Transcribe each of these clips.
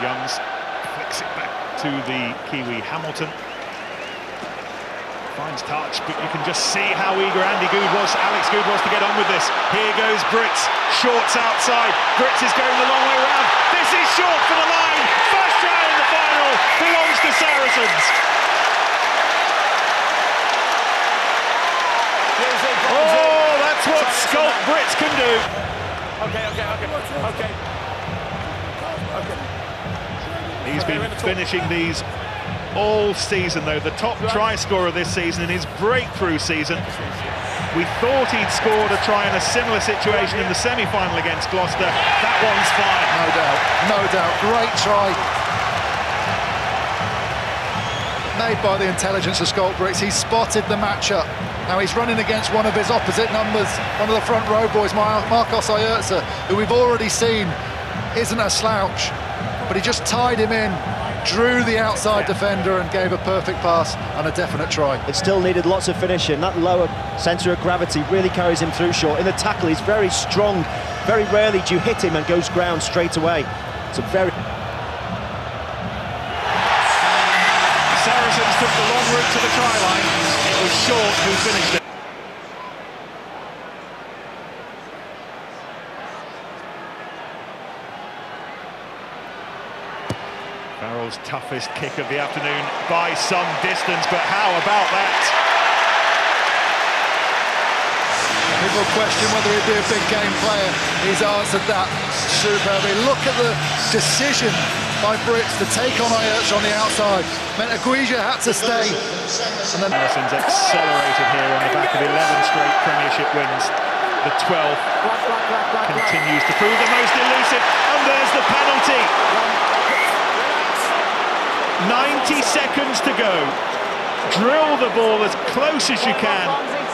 Youngs flicks it back to the Kiwi Hamilton. Finds touch, but you can just see how eager Alex Good was to get on with this. Here goes Brits, shorts outside. Brits is going the long way round. This is short for the line. First try in the final belongs to Saracens. Oh, that's what Sculpt Brits can do. Okay. He's been finishing these all season, though. The top try scorer this season in his breakthrough season. We thought he'd scored a try in a similar situation in the semi-final against Gloucester. That one's fine. No doubt. Great try. Made by the intelligence of Sculpt Brits. He spotted the matchup. Now he's running against one of his opposite numbers, one of the front row boys, Marcos Ayerza, who we've already seen isn't a slouch, but he just tied him in, drew the outside defender and gave a perfect pass and a definite try. It still needed lots of finishing. That lower centre of gravity really carries him through short. In the tackle, he's very strong. Very rarely do you hit him and goes ground straight away. It's a very... Saracens took the long route to the try line. It was Short who finished it. Farrell's toughest kick of the afternoon by some distance, but how about that? People question whether he'd be a big game player. He's answered that superbly. Look at the decision by Brits to take on Ayerza on the outside. Meant Aguija had to stay. And then Saracens accelerated here on the back of 11 straight Premiership wins. The 12th continues to prove the most elusive, and there's the penalty. 90 seconds to go. Drill the ball as close as you can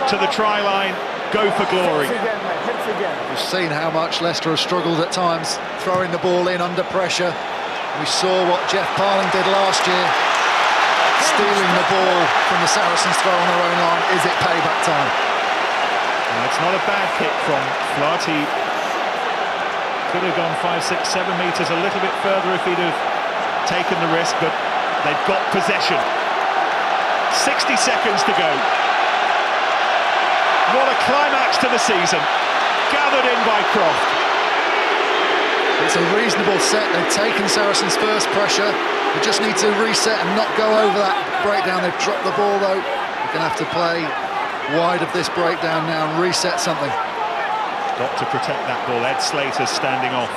to the try line. Go for glory. We've seen how much Leicester have struggled at times, throwing the ball in under pressure. We saw what Jeff Parling did last year, stealing the ball from the Saracens throw on their own line. Is it payback time? It's not a bad kick from Flood. He could have gone 5, 6, 7 metres a little bit further if he'd have taken the risk, but they've got possession. 60 seconds to go. What a climax to the season. Gathered in by Croft. It's a reasonable set. They've taken Saracens' first pressure. They just need to reset and not go over that breakdown. They've dropped the ball, though. They're going to have to play wide of this breakdown now and reset something. Got to protect that ball. Ed Slater's standing off.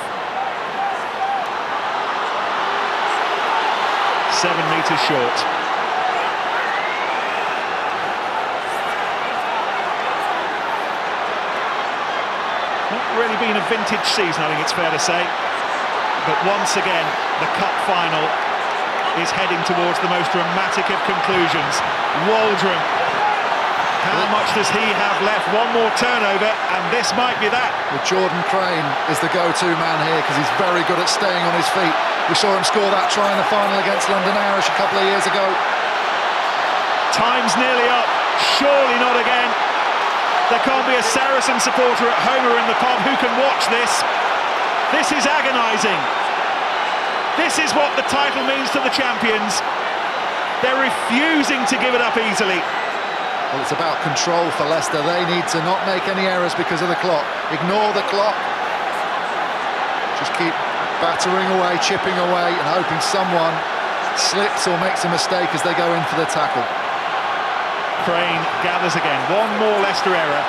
7 metres short. Not really been a vintage season, I think it's fair to say. But once again, the cup final is heading towards the most dramatic of conclusions. Waldron, how much does he have left? One more turnover, and this might be that. Well, Jordan Crane is the go-to man here because he's very good at staying on his feet. We saw him score that try in the final against London Irish a couple of years ago. Time's nearly up. Surely not again. There can't be a Saracen supporter at home or in the pub who can watch this. This is agonising. This is what the title means to the champions. They're refusing to give it up easily. Well, it's about control for Leicester. They need to not make any errors because of the clock. Ignore the clock. Just keep battering away, chipping away, and hoping someone slips or makes a mistake as they go in for the tackle. Crane gathers again. One more Leicester error,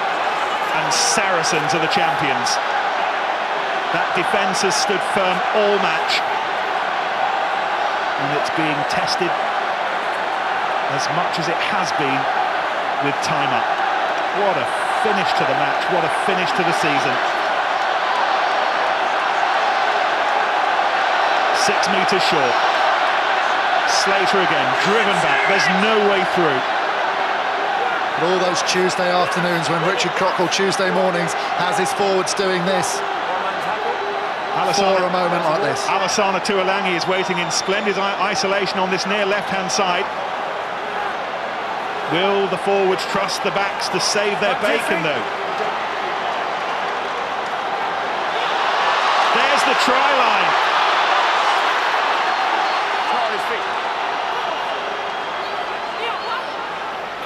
and Saracens are the champions. That defence has stood firm all match, and it's being tested as much as it has been with time up. What a finish to the match, what a finish to the season. 6 metres short. Slater again, driven back, there's no way through. But all those Tuesday afternoons when Richard Cockle Tuesday mornings has his forwards doing this for a moment like this. Alassana Tuolangi is waiting in splendid isolation on this near left-hand side. Will the forwards trust the backs to save their bacon, though? There's the try line.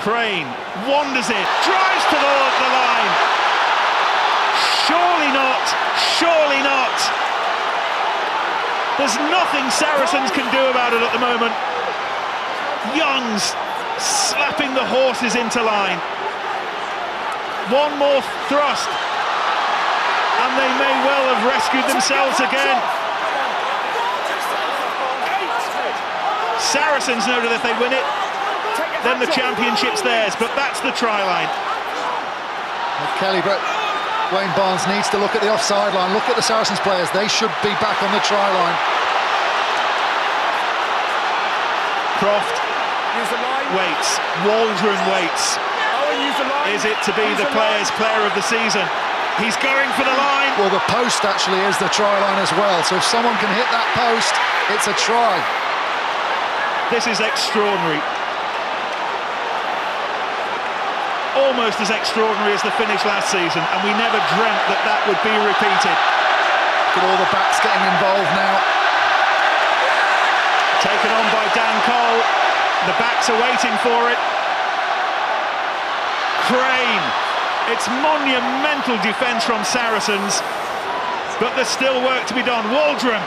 Crane wanders it, drives to the line. Surely not, surely not. There's nothing Saracens can do about it at the moment. Young's slapping the horses into line. One more thrust, and they may well have rescued themselves again. Saracens know that if they win it, then the championship's theirs, but that's the try line. Kelly, Wayne Barnes needs to look at the offside line, look at the Saracens players, they should be back on the try line. Croft waits, Waldron waits. Is it to be the player's player of the season? He's going for the line. Well, the post actually is the try line as well, so if someone can hit that post, it's a try. This is extraordinary. Almost as extraordinary as the finish last season, and we never dreamt that that would be repeated. Look at all the backs getting involved now. Taken on by Dan Cole. The backs are waiting for it. Crane. It's monumental defence from Saracens, but there's still work to be done. Waldron.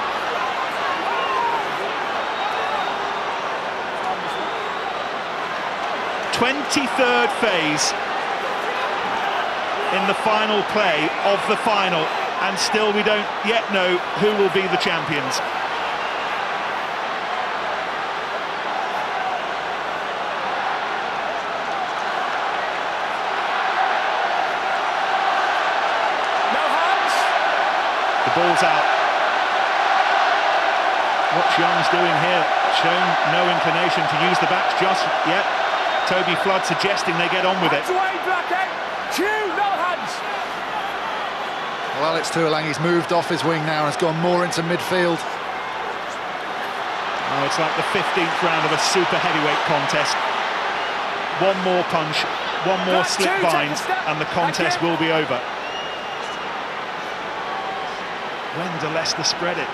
'23rd phase in the final play of the final, and still we don't yet know who will be the champions. No hands. The ball's out. What's Young's doing here? Shown no inclination to use the backs just yet. Toby Flood suggesting they get on with it. No hands. Well, Alex Tuolangi's moved off his wing now and has gone more into midfield. Oh, it's like the 15th round of a super heavyweight contest. One more punch, one more slip bind, and the contest will be over. When do Leicester spread it?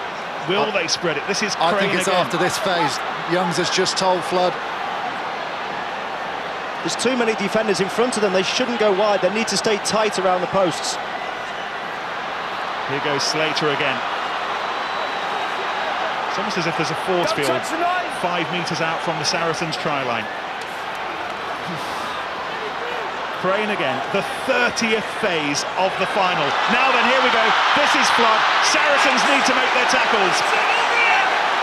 Will they spread it? This is Crane I think it's again. after this phase. Youngs has just told Flood. There's too many defenders in front of them. They shouldn't go wide. They need to stay tight around the posts. Here goes Slater again. It's almost as if there's a force field 5 metres out from the Saracens try line. Crane again, the 30th phase of the final. Now then, here we go. This is Flood. Saracens need to make their tackles.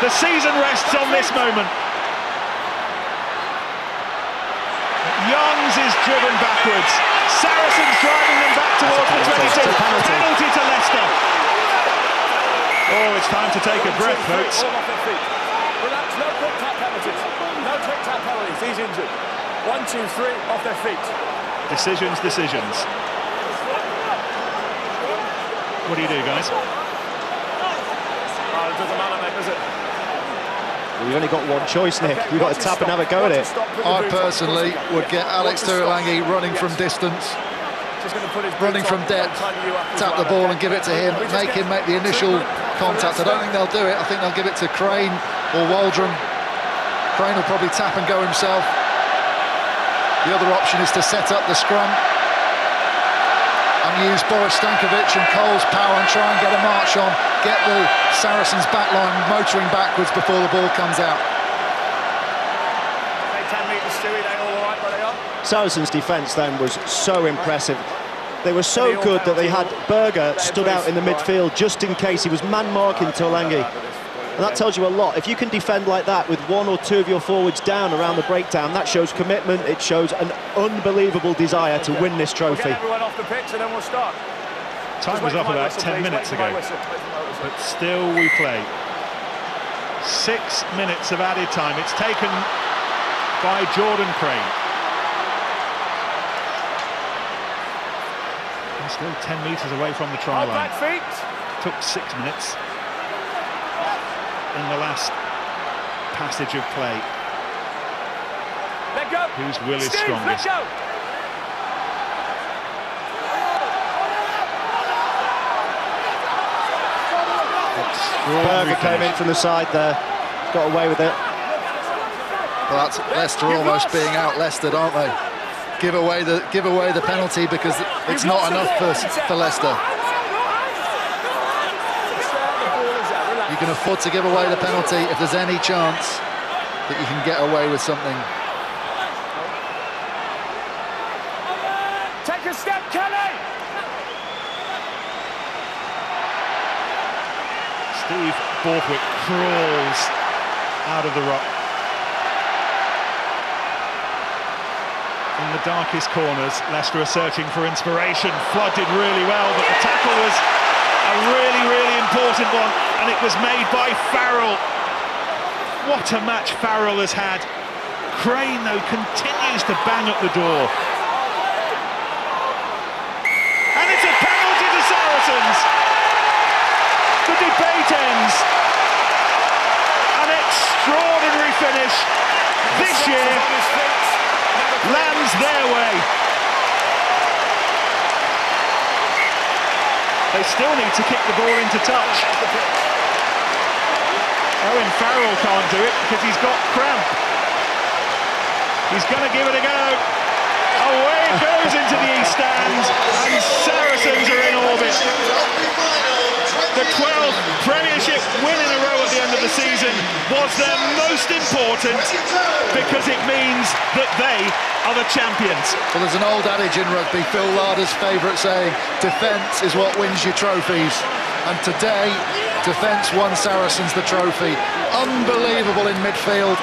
The season rests on this moment. Youngs is driven backwards. Saracens driving them back towards the 22. Penalty to Leicester. Oh, it's time to take a breath, folks. All off their feet. Relax, no quick tap penalties. No quick tap penalties. He's injured. 1, 2, 3, off their feet. Decisions. What do you do, guys? Oh, it doesn't matter, mate, does it? Well, you've only got one choice, Nick. You've got to tap and have a go at it. I personally would get Alex Tuolangi running from distance, running from depth, tap the ball and give it to him, make him make the initial contact. I don't think they'll do it. I think they'll give it to Crane or Waldron. Crane will probably tap and go himself. The other option is to set up the scrum and use Boris Stankovic and Cole's power and try and get a march on, get the Saracens back line motoring backwards before the ball comes out. 10 metres, Stewie, they all right where they are? Saracens' defence then was so impressive. They were so good that they had Berger stood out in the midfield just in case he was man-marking Tuolangi. And that tells you a lot. If you can defend like that with 1 or 2 of your forwards down around the breakdown, that shows commitment, it shows an unbelievable desire to win this trophy. We'll get everyone off the pitch and then we'll start. Time was up about 10 minutes ago, but still we play. 6 minutes of added time. It's taken by Jordan Crane. And still 10 metres away from the try line. Back feet. Took 6 minutes in the last passage of play. Let go. Whose will is Steve, strongest? Let go. Berger came in from the side there, got away with it. Well, that's Leicester almost being out-Leicestered, aren't they? give away the penalty because it's not enough for Leicester. You can afford to give away the penalty if there's any chance that you can get away with something. Take a step, Kelly! Steve Borthwick crawls out of the ruck. In the darkest corners, Leicester are searching for inspiration. Flood did really well, but the tackle was a really, really important one, and it was made by Farrell. What a match Farrell has had. Crane, though, continues to bang at the door. And it's a penalty to Saracens. The debate ends. An extraordinary finish this year lands their way. They still need to kick the ball into touch. Owen Farrell can't do it because he's got cramp. He's going to give it a go. Away it goes into the east stand, and Saracens are in orbit. The 12th Premiership win in a row at the end of the season was their most important because it means that they are the champions. Well, there's an old adage in rugby, Phil Larder's favourite saying, defence is what wins you trophies. And today, defence won Saracens the trophy. Unbelievable in midfield,